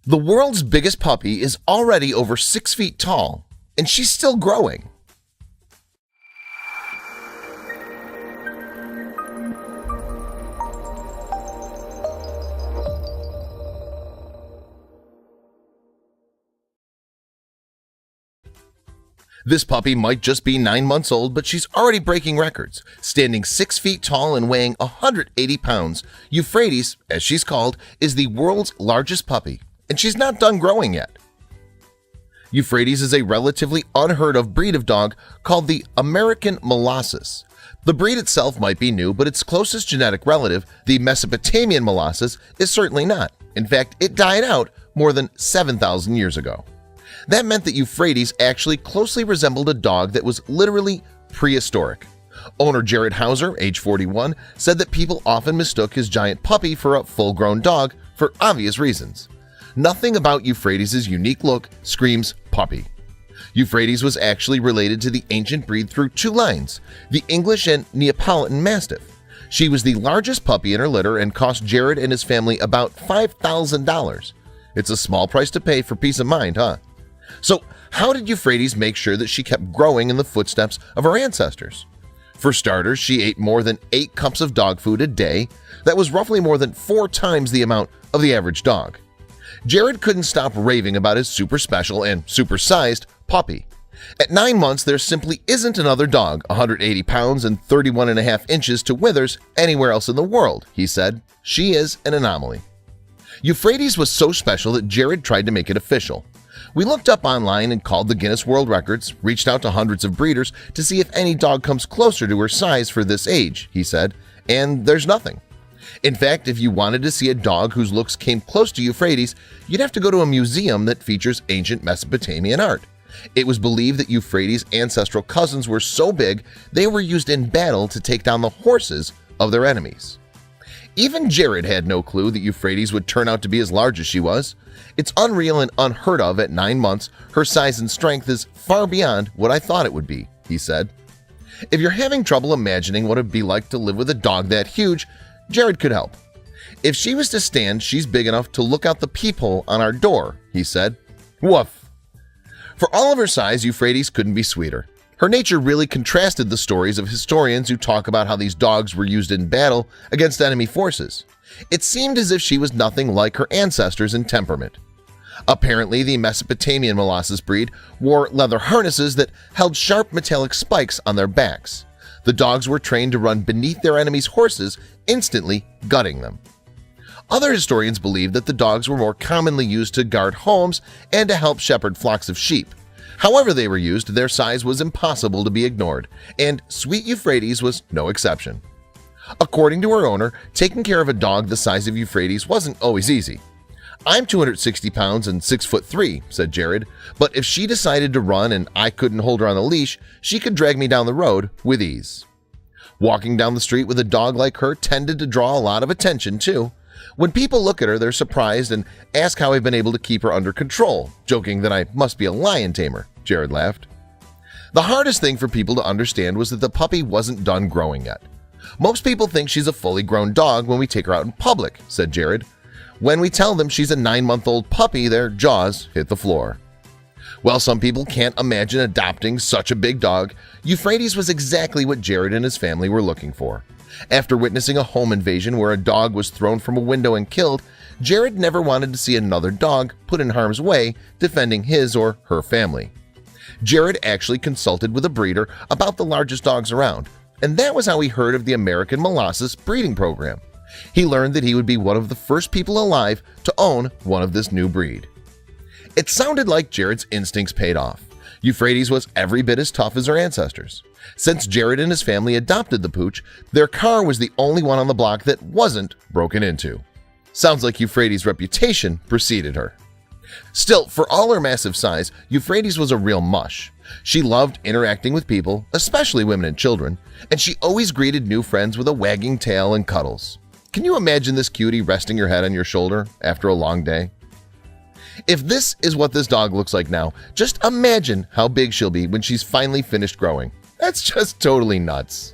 The world's biggest puppy is already over 6 feet tall, and she's still growing. This puppy might just be 9 months old, but she's already breaking records. Standing 6 feet tall and weighing 180 pounds, Euphrates, as she's called, is the world's largest puppy, and she's not done growing yet. Euphrates is a relatively unheard of breed of dog called the American Molossus. The breed itself might be new, but its closest genetic relative, the Mesopotamian Molossus, is certainly not. In fact, it died out more than 7,000 years ago. That meant that Euphrates actually closely resembled a dog that was literally prehistoric. Owner Jared Hauser, age 41, said that people often mistook his giant puppy for a full-grown dog for obvious reasons. Nothing about Euphrates' unique look screams puppy. Euphrates was actually related to the ancient breed through 2 lines, the English and Neapolitan Mastiff. She was the largest puppy in her litter and cost Jared and his family about $5,000. It's a small price to pay for peace of mind, huh? So how did Euphrates make sure that she kept growing in the footsteps of her ancestors? For starters, she ate more than 8 cups of dog food a day. That was roughly more than 4 times the amount of the average dog. Jared couldn't stop raving about his super special and super-sized puppy. At 9 months, there simply isn't another dog 180 pounds and 31.5 inches to withers anywhere else in the world, he said. She is an anomaly. Euphrates was so special that Jared tried to make it official. We looked up online and called the Guinness World Records, reached out to hundreds of breeders to see if any dog comes closer to her size for this age, he said, and there's nothing. In fact, if you wanted to see a dog whose looks came close to Euphrates, you'd have to go to a museum that features ancient Mesopotamian art. It was believed that Euphrates' ancestral cousins were so big they were used in battle to take down the horses of their enemies. Even Jared had no clue that Euphrates would turn out to be as large as she was. It's unreal and unheard of at 9 months. Her size and strength is far beyond what I thought it would be, he said. If you're having trouble imagining what it'd be like to live with a dog that huge, Jared could help. If she was to stand, she's big enough to look out the peephole on our door, he said. Woof. For all of her size, Euphrates couldn't be sweeter. Her nature really contrasted the stories of historians who talk about how these dogs were used in battle against enemy forces. It seemed as if she was nothing like her ancestors in temperament. Apparently, the Mesopotamian Molossus breed wore leather harnesses that held sharp metallic spikes on their backs. The dogs were trained to run beneath their enemies' horses, instantly gutting them. Other historians believe that the dogs were more commonly used to guard homes and to help shepherd flocks of sheep. However they were used, their size was impossible to be ignored, and sweet Euphrates was no exception. According to her owner, taking care of a dog the size of Euphrates wasn't always easy. I'm 260 pounds and 6'3", said Jared, but if she decided to run and I couldn't hold her on a leash, she could drag me down the road with ease. Walking down the street with a dog like her tended to draw a lot of attention too. When people look at her, they're surprised and ask how I've been able to keep her under control, joking that I must be a lion tamer, Jared laughed. The hardest thing for people to understand was that the puppy wasn't done growing yet. Most people think she's a fully grown dog when we take her out in public, said Jared. When we tell them she's a 9-month-old puppy, their jaws hit the floor. While some people can't imagine adopting such a big dog, Euphrates was exactly what Jared and his family were looking for. After witnessing a home invasion where a dog was thrown from a window and killed, Jared never wanted to see another dog put in harm's way defending his or her family. Jared actually consulted with a breeder about the largest dogs around, and that was how he heard of the American Molossus breeding program. He learned that he would be one of the first people alive to own one of this new breed. It sounded like Jared's instincts paid off. Euphrates was every bit as tough as her ancestors. Since Jared and his family adopted the pooch, their car was the only one on the block that wasn't broken into. Sounds like Euphrates' reputation preceded her. Still, for all her massive size, Euphrates was a real mush. She loved interacting with people, especially women and children, and she always greeted new friends with a wagging tail and cuddles. Can you imagine this cutie resting her head on your shoulder after a long day? If this is what this dog looks like now, just imagine how big she'll be when she's finally finished growing. That's just totally nuts.